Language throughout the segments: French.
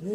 Le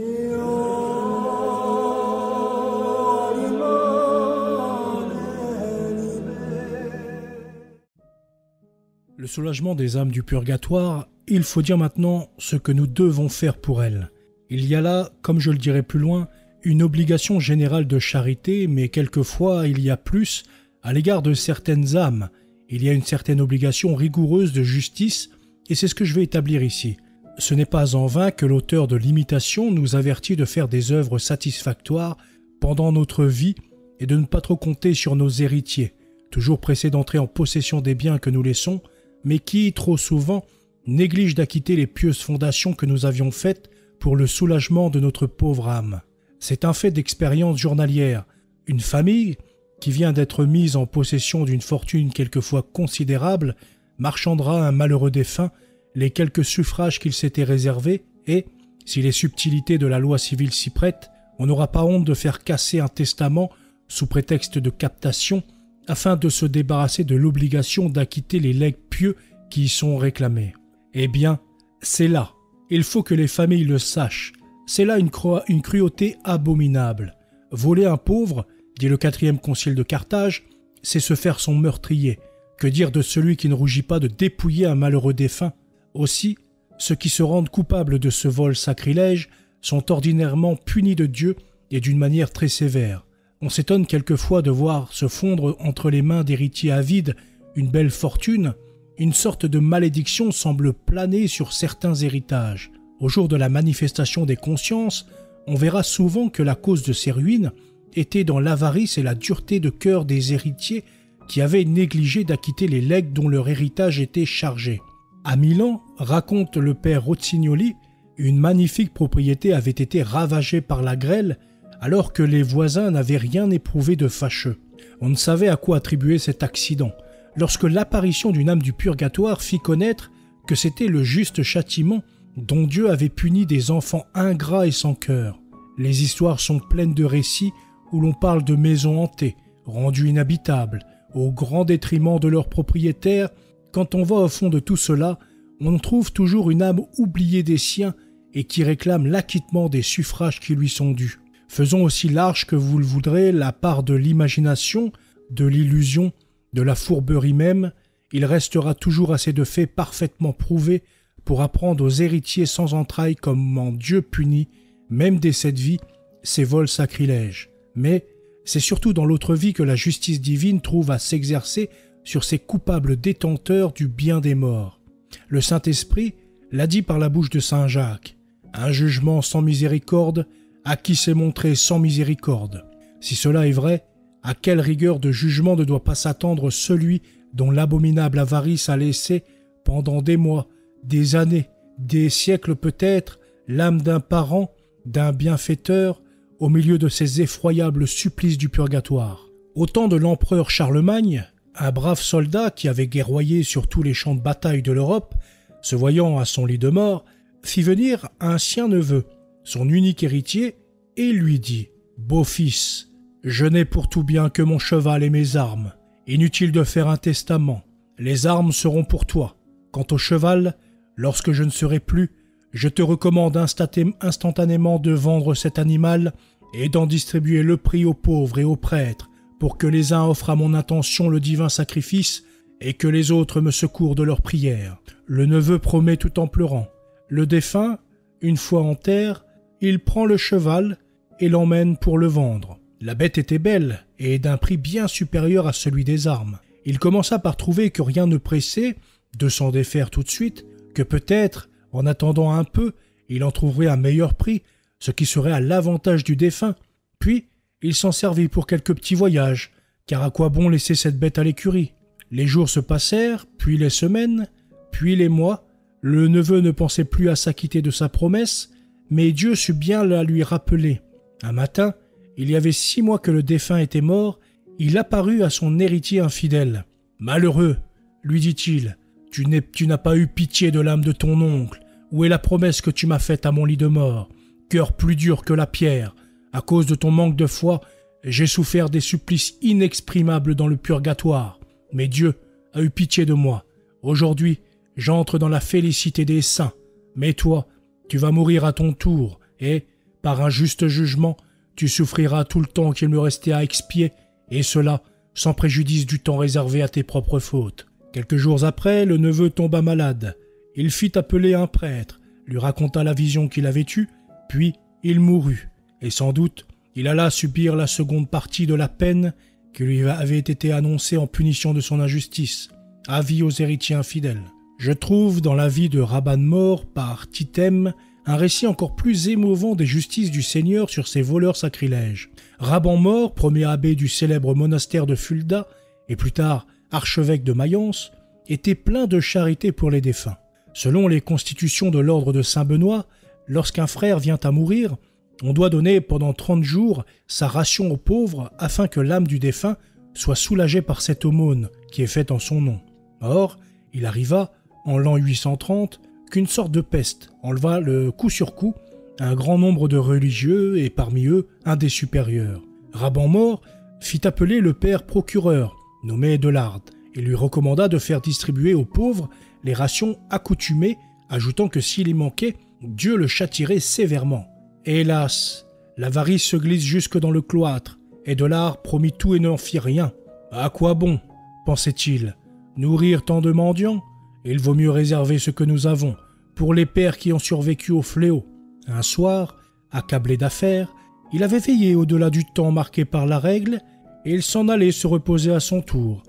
soulagement des âmes du purgatoire, il faut dire maintenant ce que nous devons faire pour elles. Il y a là, comme je le dirai plus loin, une obligation générale de charité, mais quelquefois il y a plus, à l'égard de certaines âmes. Il y a une certaine obligation rigoureuse de justice, et c'est ce que je vais établir ici. Ce n'est pas en vain que l'auteur de l'Imitation nous avertit de faire des œuvres satisfactoires pendant notre vie et de ne pas trop compter sur nos héritiers, toujours pressés d'entrer en possession des biens que nous laissons, mais qui, trop souvent, négligent d'acquitter les pieuses fondations que nous avions faites pour le soulagement de notre pauvre âme. C'est un fait d'expérience journalière. Une famille qui vient d'être mise en possession d'une fortune quelquefois considérable marchandera un malheureux défunt les quelques suffrages qu'il s'était réservés et, si les subtilités de la loi civile s'y prêtent, on n'aura pas honte de faire casser un testament sous prétexte de captation afin de se débarrasser de l'obligation d'acquitter les legs pieux qui y sont réclamés. Eh bien, c'est là, il faut que les familles le sachent, c'est là une cruauté abominable. Voler un pauvre, dit le 4e concile de Carthage, c'est se faire son meurtrier. Que dire de celui qui ne rougit pas de dépouiller un malheureux défunt? Aussi, ceux qui se rendent coupables de ce vol sacrilège sont ordinairement punis de Dieu et d'une manière très sévère. On s'étonne quelquefois de voir se fondre entre les mains d'héritiers avides une belle fortune. Une sorte de malédiction semble planer sur certains héritages. Au jour de la manifestation des consciences, on verra souvent que la cause de ces ruines était dans l'avarice et la dureté de cœur des héritiers qui avaient négligé d'acquitter les legs dont leur héritage était chargé. À Milan, raconte le père Rossignoli, une magnifique propriété avait été ravagée par la grêle alors que les voisins n'avaient rien éprouvé de fâcheux. On ne savait à quoi attribuer cet accident, lorsque l'apparition d'une âme du purgatoire fit connaître que c'était le juste châtiment dont Dieu avait puni des enfants ingrats et sans cœur. Les histoires sont pleines de récits où l'on parle de maisons hantées, rendues inhabitables, au grand détriment de leurs propriétaires. Quand on va au fond de tout cela, on trouve toujours une âme oubliée des siens et qui réclame l'acquittement des suffrages qui lui sont dus. Faisons aussi large que vous le voudrez la part de l'imagination, de l'illusion, de la fourberie même, il restera toujours assez de faits parfaitement prouvés pour apprendre aux héritiers sans entrailles comment Dieu punit, même dès cette vie, ces vols sacrilèges. Mais c'est surtout dans l'autre vie que la justice divine trouve à s'exercer sur ces coupables détenteurs du bien des morts. Le Saint-Esprit l'a dit par la bouche de Saint Jacques, « Un jugement sans miséricorde, à qui s'est montré sans miséricorde. » Si cela est vrai, à quelle rigueur de jugement ne doit pas s'attendre celui dont l'abominable avarice a laissé, pendant des mois, des années, des siècles peut-être, l'âme d'un parent, d'un bienfaiteur, au milieu de ces effroyables supplices du purgatoire. Au temps de l'empereur Charlemagne, un brave soldat qui avait guerroyé sur tous les champs de bataille de l'Europe, se voyant à son lit de mort, fit venir un sien neveu, son unique héritier, et lui dit « Beau-fils, je n'ai pour tout bien que mon cheval et mes armes. Inutile de faire un testament. Les armes seront pour toi. Quant au cheval, lorsque je ne serai plus, je te recommande instantanément de vendre cet animal et d'en distribuer le prix aux pauvres et aux prêtres, pour que les uns offrent à mon intention le divin sacrifice et que les autres me secourent de leurs prières. » Le neveu promet tout en pleurant. Le défunt, une fois en terre, il prend le cheval et l'emmène pour le vendre. La bête était belle et d'un prix bien supérieur à celui des armes. Il commença par trouver que rien ne pressait de s'en défaire tout de suite, que peut-être, en attendant un peu, il en trouverait un meilleur prix, ce qui serait à l'avantage du défunt. Puis, il s'en servit pour quelques petits voyages, car à quoi bon laisser cette bête à l'écurie? Les jours se passèrent, puis les semaines, puis les mois. Le neveu ne pensait plus à s'acquitter de sa promesse, mais Dieu sut bien la lui rappeler. Un matin, il y avait 6 mois que le défunt était mort, il apparut à son héritier infidèle. « Malheureux, lui dit-il, tu n'as pas eu pitié de l'âme de ton oncle. Où est la promesse que tu m'as faite à mon lit de mort? Cœur plus dur que la pierre. À cause de ton manque de foi, j'ai souffert des supplices inexprimables dans le purgatoire. Mais Dieu a eu pitié de moi. Aujourd'hui, j'entre dans la félicité des saints. Mais toi, tu vas mourir à ton tour, et, Par un juste jugement, tu souffriras tout le temps qu'il me restait à expier, et cela sans préjudice du temps réservé à tes propres fautes. » Quelques jours après, le neveu tomba malade. Il fit appeler un prêtre, lui raconta la vision qu'il avait eue, puis il mourut, et sans doute il alla subir la seconde partie de la peine qui lui avait été annoncée en punition de son injustice. Avis aux héritiers infidèles. Je trouve dans la vie de Rabban Mor par Tithem un récit encore plus émouvant des justices du Seigneur sur ces voleurs sacrilèges. Rabban Mor, premier abbé du célèbre monastère de Fulda, et plus tard archevêque de Mayence, était plein de charité pour les défunts. Selon les constitutions de l'ordre de Saint-Benoît, lorsqu'un frère vient à mourir, on doit donner pendant 30 jours sa ration aux pauvres afin que l'âme du défunt soit soulagée par cette aumône qui est faite en son nom. Or, il arriva, en l'an 830, qu'une sorte de peste enleva le coup sur coup un grand nombre de religieux et parmi eux un des supérieurs. Rabban Mor fit appeler le père procureur, nommé Delard, et lui recommanda de faire distribuer aux pauvres les rations accoutumées, ajoutant que s'il y manquait, Dieu le châtierait sévèrement. Hélas, l'avarice se glisse jusque dans le cloître, et Delard promit tout et n'en fit rien. À quoi bon, pensait-il, nourrir tant de mendiants? Il vaut mieux réserver ce que nous avons pour les pères qui ont survécu au fléau. Un soir, accablé d'affaires, il avait veillé au-delà du temps marqué par la règle, et il s'en allait se reposer à son tour.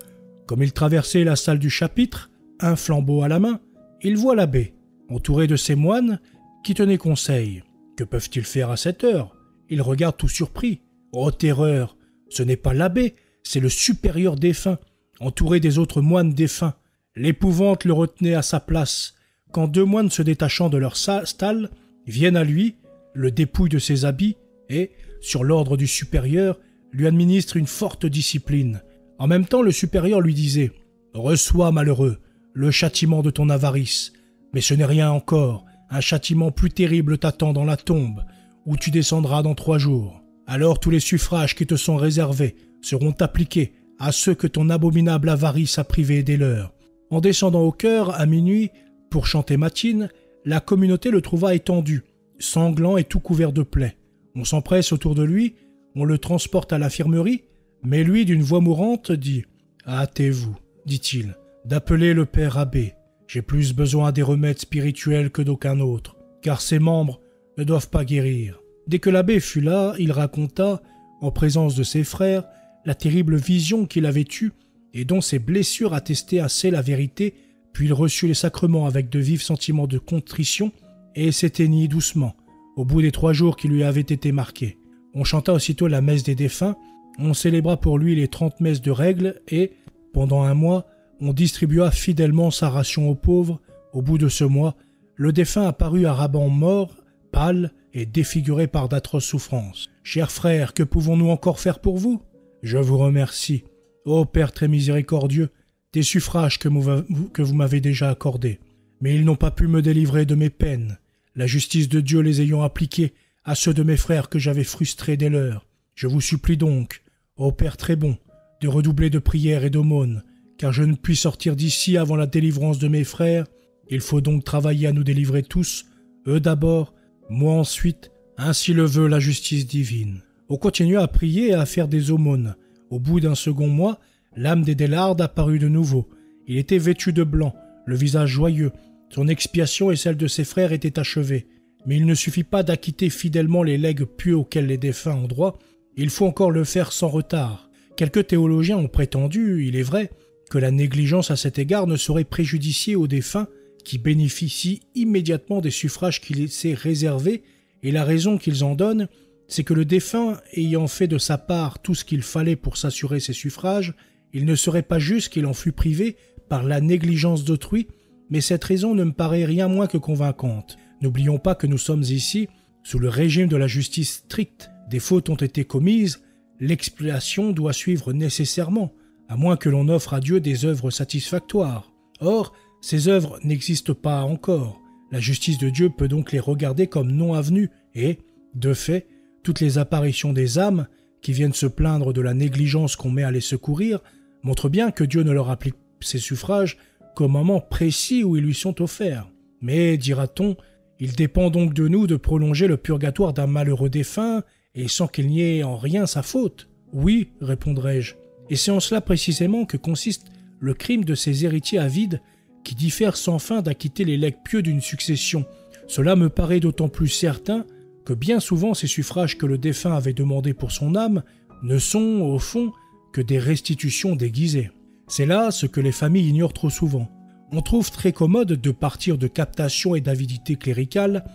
Comme il traversait la salle du chapitre, un flambeau à la main, il voit l'abbé, entouré de ses moines, qui tenaient conseil. Que peuvent-ils faire à cette heure? Il regarde tout surpris. Oh terreur! Ce n'est pas l'abbé, c'est le supérieur défunt, entouré des autres moines défunts. L'épouvante le retenait à sa place, quand 2 moines se détachant de leur stalle viennent à lui, le dépouillent de ses habits et, sur l'ordre du supérieur, lui administrent une forte discipline. En même temps, le supérieur lui disait « Reçois, malheureux, le châtiment de ton avarice, mais ce n'est rien encore. Un châtiment plus terrible t'attend dans la tombe, où tu descendras dans 3 jours. Alors tous les suffrages qui te sont réservés seront appliqués à ceux que ton abominable avarice a privés des leurs. » En descendant au chœur, à minuit, pour chanter matine, la communauté le trouva étendu, sanglant et tout couvert de plaies. On s'empresse autour de lui, on le transporte à l'infirmerie, mais lui, d'une voix mourante, dit « Hâtez-vous, dit-il, d'appeler le père abbé. J'ai plus besoin des remèdes spirituels que d'aucun autre, car ses membres ne doivent pas guérir. » Dès que l'abbé fut là, il raconta, en présence de ses frères, la terrible vision qu'il avait eue et dont ses blessures attestaient assez la vérité, puis il reçut les sacrements avec de vifs sentiments de contrition et s'éteignit doucement, au bout des 3 jours qui lui avaient été marqués. On chanta aussitôt la messe des défunts, on célébra pour lui les 30 messes de règle et, pendant 1 mois, on distribua fidèlement sa ration aux pauvres. Au bout de ce mois, le défunt apparut à Rabban Mor, pâle et défiguré par d'atroces souffrances. « Chers frères, que pouvons-nous encore faire pour vous ? » « Je vous remercie, ô Père très miséricordieux, des suffrages que vous m'avez déjà accordés. Mais ils n'ont pas pu me délivrer de mes peines, la justice de Dieu les ayant appliquées à ceux de mes frères que j'avais frustrés des leurs. Je vous supplie donc, ô Père très bon, de redoubler de prières et d'aumônes, car je ne puis sortir d'ici avant la délivrance de mes frères. Il faut donc travailler à nous délivrer tous, eux d'abord, moi ensuite, ainsi le veut la justice divine. » On continua à prier et à faire des aumônes. Au bout d'un second mois, l'âme des Delard apparut de nouveau. Il était vêtu de blanc, le visage joyeux. Son expiation et celle de ses frères étaient achevées. Mais il ne suffit pas d'acquitter fidèlement les legs pieux auxquels les défunts ont droit, il faut encore le faire sans retard. Quelques théologiens ont prétendu, il est vrai, que la négligence à cet égard ne saurait préjudicier aux défunts qui bénéficient immédiatement des suffrages qu'il s'est réservés, et la raison qu'ils en donnent, c'est que le défunt ayant fait de sa part tout ce qu'il fallait pour s'assurer ses suffrages, il ne serait pas juste qu'il en fût privé par la négligence d'autrui, mais cette raison ne me paraît rien moins que convaincante. N'oublions pas que nous sommes ici sous le régime de la justice stricte. Des fautes ont été commises, l'expiation doit suivre nécessairement, à moins que l'on offre à Dieu des œuvres satisfactoires. Or, ces œuvres n'existent pas encore. La justice de Dieu peut donc les regarder comme non avenues et, de fait, toutes les apparitions des âmes qui viennent se plaindre de la négligence qu'on met à les secourir montrent bien que Dieu ne leur applique ses suffrages qu'au moment précis où ils lui sont offerts. Mais, dira-t-on, Il dépend donc de nous de prolonger le purgatoire d'un malheureux défunt, et sans qu'il n'y ait en rien sa faute. Oui, répondrai-je, et c'est en cela précisément que consiste le crime de ces héritiers avides qui diffèrent sans fin d'acquitter les legs pieux d'une succession. Cela me paraît d'autant plus certain que bien souvent ces suffrages que le défunt avait demandés pour son âme ne sont, au fond, que des restitutions déguisées. C'est là ce que les familles ignorent trop souvent. On trouve très commode de partir de captation et d'avidité cléricale,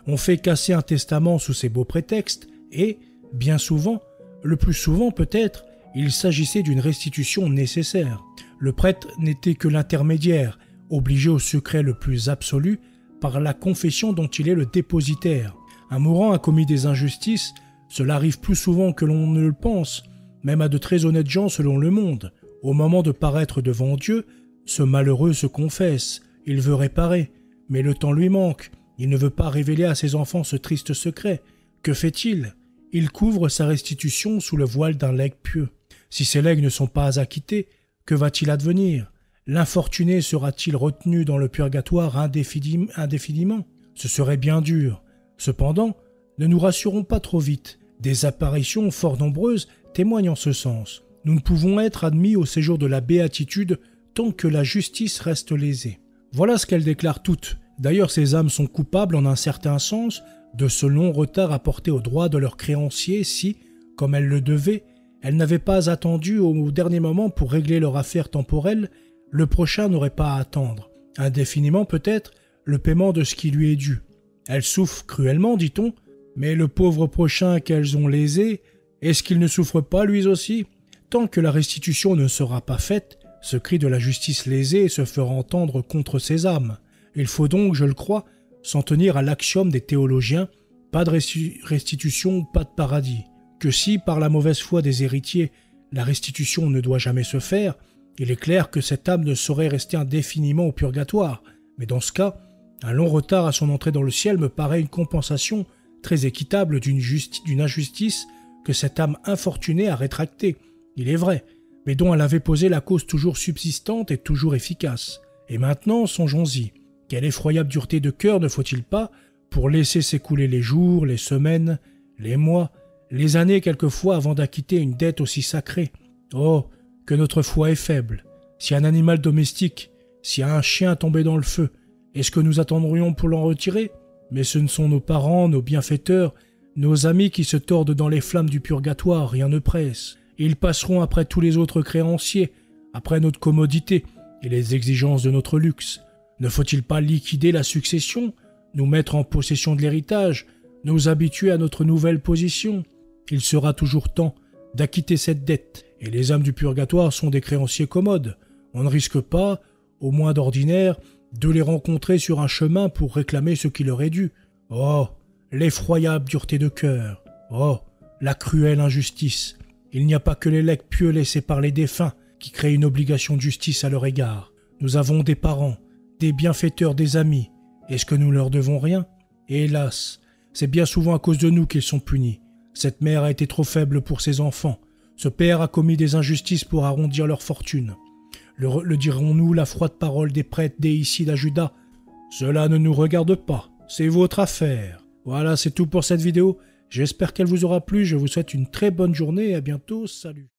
on fait casser un testament sous ces beaux prétextes, et, bien souvent, le plus souvent peut-être, il s'agissait d'une restitution nécessaire. Le prêtre n'était que l'intermédiaire, obligé au secret le plus absolu par la confession dont il est le dépositaire. Un mourant a commis des injustices, cela arrive plus souvent que l'on ne le pense, même à de très honnêtes gens selon le monde. Au moment de paraître devant Dieu, ce malheureux se confesse, il veut réparer, mais le temps lui manque, il ne veut pas révéler à ses enfants ce triste secret. Que fait-il ? Il couvre sa restitution sous le voile d'un legs pieux. Si ces legs ne sont pas acquittés, que va-t-il advenir ? L'infortuné sera-t-il retenu dans le purgatoire indéfiniment ? Ce serait bien dur. Cependant, ne nous rassurons pas trop vite. Des apparitions fort nombreuses témoignent en ce sens. Nous ne pouvons être admis au séjour de la béatitude tant que la justice reste lésée. Voilà ce qu'elles déclarent toutes. D'ailleurs, ces âmes sont coupables en un certain sens de ce long retard apporté aux droits de leurs créanciers si, comme elles le devaient, elles n'avaient pas attendu au dernier moment pour régler leur affaire temporelle. Le prochain n'aurait pas à attendre, indéfiniment peut-être, le paiement de ce qui lui est dû. Elles souffrent cruellement, dit-on, mais le pauvre prochain qu'elles ont lésé, est-ce qu'il ne souffre pas lui aussi ? Tant que la restitution ne sera pas faite, ce cri de la justice lésée se fera entendre contre ces âmes. Il faut donc, je le crois, s'en tenir à l'axiome des théologiens, pas de restitution, pas de paradis. Que si, par la mauvaise foi des héritiers, la restitution ne doit jamais se faire, il est clair que cette âme ne saurait rester indéfiniment au purgatoire. Mais dans ce cas, un long retard à son entrée dans le ciel me paraît une compensation très équitable d'une injustice que cette âme infortunée a rétractée, il est vrai, mais dont elle avait posé la cause toujours subsistante et toujours efficace. Et maintenant, songeons-y. Quelle effroyable dureté de cœur ne faut-il pas pour laisser s'écouler les jours, les semaines, les mois, les années quelquefois avant d'acquitter une dette aussi sacrée. Oh, que notre foi est faible. Si un animal domestique, si un chien tombait dans le feu, est-ce que nous attendrions pour l'en retirer ? Mais ce ne sont nos parents, nos bienfaiteurs, nos amis qui se tordent dans les flammes du purgatoire, rien ne presse. Ils passeront après tous les autres créanciers, après notre commodité et les exigences de notre luxe. Ne faut-il pas liquider la succession, nous mettre en possession de l'héritage, nous habituer à notre nouvelle position ? Il sera toujours temps d'acquitter cette dette, et les âmes du purgatoire sont des créanciers commodes. On ne risque pas, au moins d'ordinaire, de les rencontrer sur un chemin pour réclamer ce qui leur est dû. Oh, l'effroyable dureté de cœur. Oh, la cruelle injustice. Il n'y a pas que les legs pieux laissés par les défunts qui créent une obligation de justice à leur égard. Nous avons des parents, des bienfaiteurs, des amis. Est-ce que nous leur devons rien ? Et hélas, c'est bien souvent à cause de nous qu'ils sont punis. Cette mère a été trop faible pour ses enfants. Ce père a commis des injustices pour arrondir leur fortune. Le dirons-nous, la froide parole des prêtres déicides à Judas ? Cela ne nous regarde pas, c'est votre affaire. Voilà, c'est tout pour cette vidéo. J'espère qu'elle vous aura plu, je vous souhaite une très bonne journée et à bientôt, salut.